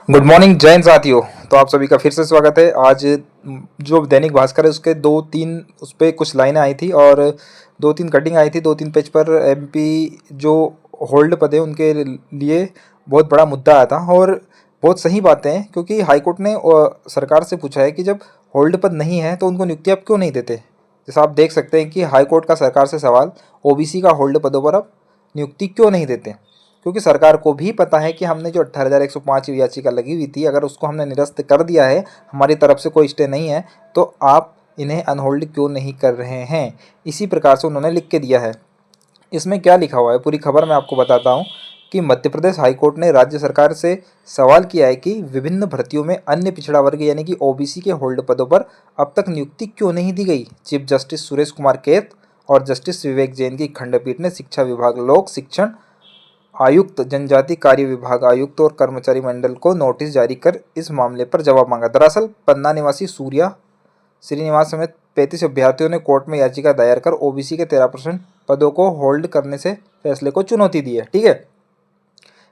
Good morning Jain साथियों। तो आप सभी का फिर से स्वागत है। आज जो दैनिक भास्कर है उसके दो तीन उस पर कुछ लाइनें आई थी और दो तीन कटिंग आई थी। दो तीन पेज पर एमपी जो होल्ड पद है उनके लिए बहुत बड़ा मुद्दा आया था और बहुत सही बातें हैं, क्योंकि हाईकोर्ट ने सरकार से पूछा है कि जब होल्ड पद नहीं है तो उनको नियुक्ति आप क्यों नहीं देते। जैसा आप देख सकते हैं कि हाईकोर्ट का सरकार से सवाल, ओबीसी का होल्ड पदों पर आप नियुक्ति क्यों नहीं देते, क्योंकि सरकार को भी पता है कि हमने जो 18,105 याचिका लगी हुई थी, अगर उसको हमने निरस्त कर दिया है, हमारी तरफ से कोई स्टे नहीं है, तो आप इन्हें अनहोल्ड क्यों नहीं कर रहे हैं। इसी प्रकार से उन्होंने लिख के दिया है। इसमें क्या लिखा हुआ है पूरी खबर मैं आपको बताता हूँ कि मध्य प्रदेश हाईकोर्ट ने राज्य सरकार से सवाल किया है कि विभिन्न भर्तियों में अन्य पिछड़ा वर्ग यानी कि ओबीसी के होल्ड पदों पर अब तक नियुक्ति क्यों नहीं दी गई। चीफ जस्टिस सुरेश कुमार कैत और जस्टिस विवेक जैन की खंडपीठ ने शिक्षा विभाग, लोक शिक्षण आयुक्त, जनजाति कार्य विभाग आयुक्त और कर्मचारी मंडल को नोटिस जारी कर इस मामले पर जवाब मांगा। दरअसल पन्ना निवासी सूर्या श्रीनिवास समेत 35 अभ्यर्थियों ने कोर्ट में याचिका दायर कर ओबीसी के 13% पदों को होल्ड करने से फैसले को चुनौती दी है। ठीक है,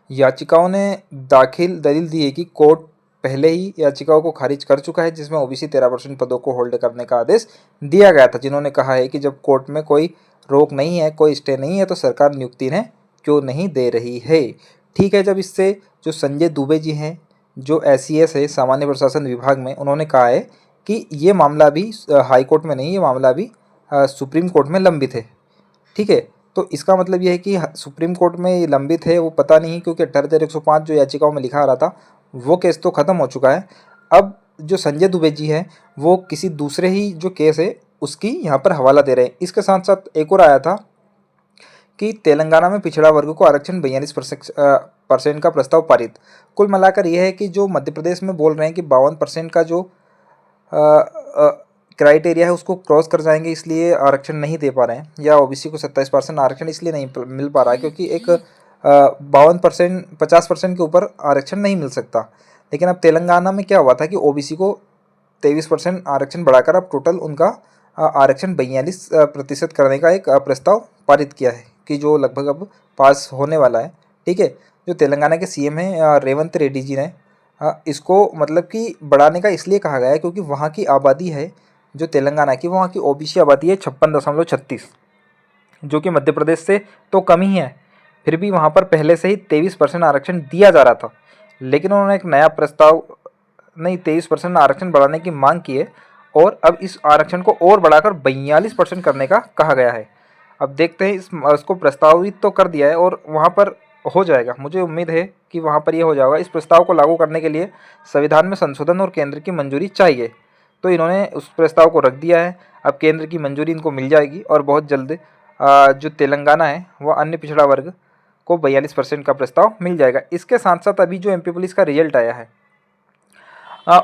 याचिकाओं ने दाखिल दलील दी है कि कोर्ट पहले ही याचिकाओं को खारिज कर चुका है जिसमें ओबीसी 13% पदों को होल्ड करने का आदेश दिया गया था। जिन्होंने कहा है कि जब कोर्ट में कोई रोक नहीं है, कोई स्टे नहीं है, तो सरकार नियुक्ति ने क्यों नहीं दे रही है। ठीक है, जब इससे जो संजय दुबे जी हैं, जो एसईएस है सामान्य प्रशासन विभाग में, उन्होंने कहा है कि ये मामला भी हाई कोर्ट में नहीं, ये मामला भी सुप्रीम कोर्ट में लंबित है। ठीक है, तो इसका मतलब यह है कि सुप्रीम कोर्ट में ये लंबित है, वो पता नहीं, क्योंकि 18,105 जो याचिकाओं में लिखा आ रहा था वो केस तो ख़त्म हो चुका है। अब जो संजय दुबे जी हैं वो किसी दूसरे ही जो केस है उसकी यहाँ पर हवाला दे रहे हैं। इसके साथ साथ एक और आया था कि तेलंगाना में पिछड़ा वर्ग को आरक्षण 42% का प्रस्ताव पारित। कुल मिलाकर यह है कि जो मध्य प्रदेश में बोल रहे हैं कि 52% का जो क्राइटेरिया है उसको क्रॉस कर जाएंगे, इसलिए आरक्षण नहीं दे पा रहे हैं, या ओबीसी को 27% आरक्षण इसलिए नहीं मिल पा रहा है क्योंकि एक 52% 50% के ऊपर आरक्षण नहीं मिल सकता। लेकिन अब तेलंगाना में क्या हुआ था कि ओबीसी को 23% आरक्षण बढ़ाकर अब टोटल उनका आरक्षण 42% करने का एक प्रस्ताव पारित किया है, कि जो लगभग अब पास होने वाला है। ठीक है, जो तेलंगाना के सीएम हैं रेवंत रेड्डी जी ने इसको मतलब कि बढ़ाने का इसलिए कहा गया है क्योंकि वहाँ की आबादी है जो तेलंगाना की, वहाँ की ओबीसी आबादी है 56.36, जो कि मध्य प्रदेश से तो कम ही है। फिर भी वहाँ पर पहले से ही 23% आरक्षण दिया जा रहा था, लेकिन उन्होंने एक नया प्रस्ताव नहीं 23% आरक्षण बढ़ाने की मांग की है और अब इस आरक्षण को और बढ़ाकर 42% करने का कहा गया है। अब देखते हैं, इसको प्रस्तावित तो कर दिया है और वहाँ पर हो जाएगा। मुझे उम्मीद है कि वहाँ पर ये हो जाएगा। इस प्रस्ताव को लागू करने के लिए संविधान में संशोधन और केंद्र की मंजूरी चाहिए, तो इन्होंने उस प्रस्ताव को रख दिया है। अब केंद्र की मंजूरी इनको मिल जाएगी और बहुत जल्द जो तेलंगाना है वह अन्य पिछड़ा वर्ग को 42% का प्रस्ताव मिल जाएगा। इसके साथ साथ अभी जो एमपी पुलिस का रिजल्ट आया है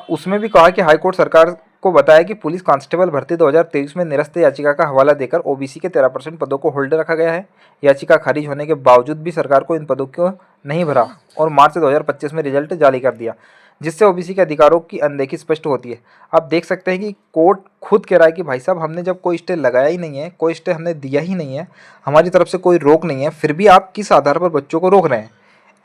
उसमें भी कहा कि हाईकोर्ट सरकार को बताया कि पुलिस कांस्टेबल भर्ती 2023 में निरस्त याचिका का हवाला देकर ओबीसी के 13% पदों को होल्ड रखा गया है। याचिका खारिज होने के बावजूद भी सरकार को इन पदों को नहीं भरा और मार्च 2025 में रिजल्ट जारी कर दिया, जिससे ओबीसी के अधिकारों की अनदेखी स्पष्ट होती है। आप देख सकते हैं कि कोर्ट खुद कह रहा है कि भाई साहब, हमने जब कोई स्टे लगाया ही नहीं है, कोई स्टे हमने दिया ही नहीं है, हमारी तरफ से कोई रोक नहीं है, फिर भी आप किस आधार पर बच्चों को रोक रहे हैं।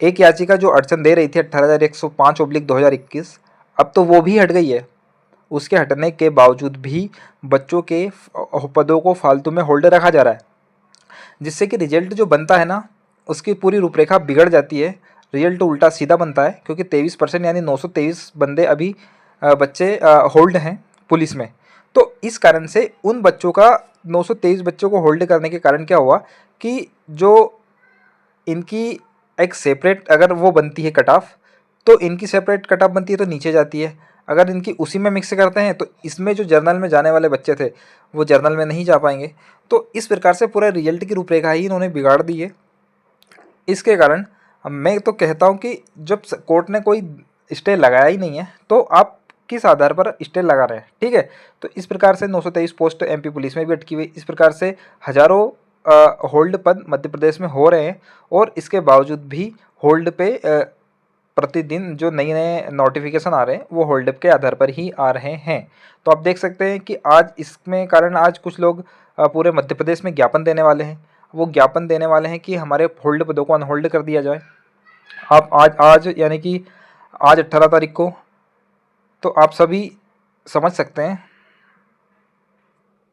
एक याचिका जो अड़चन दे रही थी 18,105/2021, अब तो वो भी हट गई है। उसके हटने के बावजूद भी बच्चों के पदों को फालतू में होल्ड रखा जा रहा है, जिससे कि रिजल्ट जो बनता है ना उसकी पूरी रूपरेखा बिगड़ जाती है। रिजल्ट उल्टा सीधा बनता है, क्योंकि 23% यानी 923 बंदे अभी बच्चे होल्ड हैं पुलिस में। तो इस कारण से उन बच्चों का 923 बच्चों को होल्ड करने के कारण क्या हुआ कि जो इनकी एक सेपरेट अगर वो बनती है कट ऑफ, तो इनकी सेपरेट कट ऑफ बनती है तो नीचे जाती है। अगर इनकी उसी में मिक्स करते हैं तो इसमें जो जर्नल में जाने वाले बच्चे थे वो जर्नल में नहीं जा पाएंगे। तो इस प्रकार से पूरा रिजल्ट की रूपरेखा ही इन्होंने बिगाड़ दी है। इसके कारण मैं तो कहता हूँ कि जब कोर्ट ने कोई स्टे लगाया ही नहीं है तो आप किस आधार पर स्टे लगा रहे हैं। ठीक है, तो इस प्रकार से 923 पोस्ट एमपी पुलिस में भी अटकी हुई, इस प्रकार से हजारों होल्ड पद मध्य प्रदेश में हो रहे हैं और इसके बावजूद भी होल्ड पे प्रतिदिन जो नए नए नोटिफिकेशन आ रहे हैं वो होल्ड के आधार पर ही आ रहे हैं। तो आप देख सकते हैं कि आज इसमें कारण आज कुछ लोग पूरे मध्य प्रदेश में ज्ञापन देने वाले हैं। वो ज्ञापन देने वाले हैं कि हमारे होल्ड पदों को अनहोल्ड कर दिया जाए। आप आज आज यानी कि आज 18 तारीख को, तो आप सभी समझ सकते हैं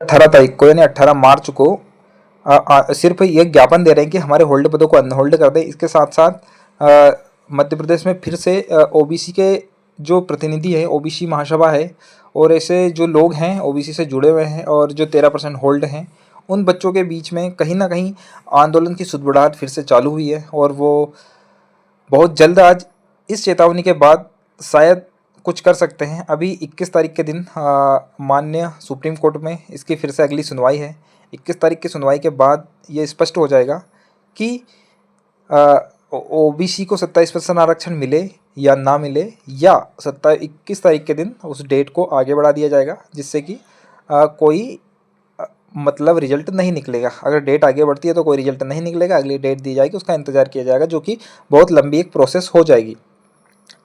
18 तारीख को यानी 18 मार्च को सिर्फ ये ज्ञापन दे रहे हैं कि हमारे होल्ड पदों को अनहोल्ड कर दें। इसके साथ साथ मध्य प्रदेश में फिर से ओबीसी के जो प्रतिनिधि है, ओबीसी महासभा है और ऐसे जो लोग हैं ओबीसी से जुड़े हुए हैं और जो 13% होल्ड हैं, उन बच्चों के बीच में कहीं ना कहीं आंदोलन की सुदबुड़ाहट फिर से चालू हुई है और वो बहुत जल्द आज इस चेतावनी के बाद शायद कुछ कर सकते हैं। अभी 21 तारीख के दिन माननीय सुप्रीम कोर्ट में इसकी फिर से अगली सुनवाई है। 21 तारीख की सुनवाई के बाद ये स्पष्ट हो जाएगा कि ओबीसी को 27% आरक्षण मिले या ना मिले, या 21 तारीख के दिन उस डेट को आगे बढ़ा दिया जाएगा, जिससे कि कोई मतलब रिजल्ट नहीं निकलेगा। अगर डेट आगे बढ़ती है तो कोई रिजल्ट नहीं निकलेगा, अगली डेट दी जाएगी, उसका इंतज़ार किया जाएगा, जो कि बहुत लंबी एक प्रोसेस हो जाएगी।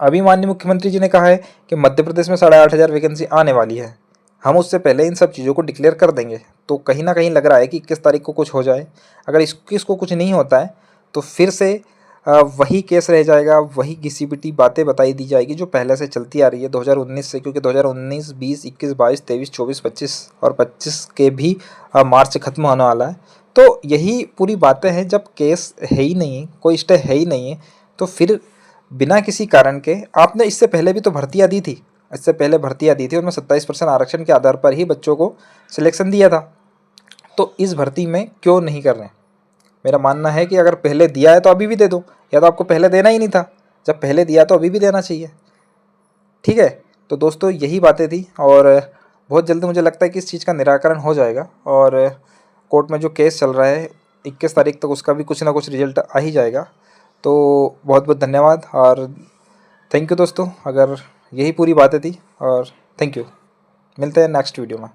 अभी माननीय मुख्यमंत्री जी ने कहा है कि मध्य प्रदेश में 8,500 वैकेंसी आने वाली है, हम उससे पहले इन सब चीज़ों को डिक्लेयर कर देंगे। तो कहीं ना कहीं लग रहा है कि 21 तारीख को कुछ हो जाए। अगर 21 को कुछ नहीं होता है तो फिर से वही केस रह जाएगा, वही घिसी पिटी बातें बताई दी जाएगी जो पहले से चलती आ रही है 2019 से, क्योंकि 2019, 20, 21, 22, 23, 24, 25 और 25 के भी मार्च खत्म होने वाला है। तो यही पूरी बातें हैं। जब केस है ही नहीं, कोई स्टे है ही नहीं है, तो फिर बिना किसी कारण के आपने इससे पहले भी तो भर्तियां दी थी, इससे पहले भर्तियां दी थी, उनमें 27% आरक्षण के आधार पर ही बच्चों को सिलेक्शन दिया था। तो इस भर्ती में क्यों नहीं कर रहे हैं? मेरा मानना है कि अगर पहले दिया है तो अभी भी दे दो, या तो आपको पहले देना ही नहीं था। जब पहले दिया तो अभी भी देना चाहिए। ठीक है, तो दोस्तों यही बातें थी और बहुत जल्दी मुझे लगता है कि इस चीज़ का निराकरण हो जाएगा और कोर्ट में जो केस चल रहा है 21 तारीख तक उसका भी कुछ ना कुछ रिजल्ट आ ही जाएगा। तो बहुत बहुत धन्यवाद और थैंक यू दोस्तों। अगर यही पूरी बातें थी और थैंक यू। मिलते हैं नेक्स्ट वीडियो में।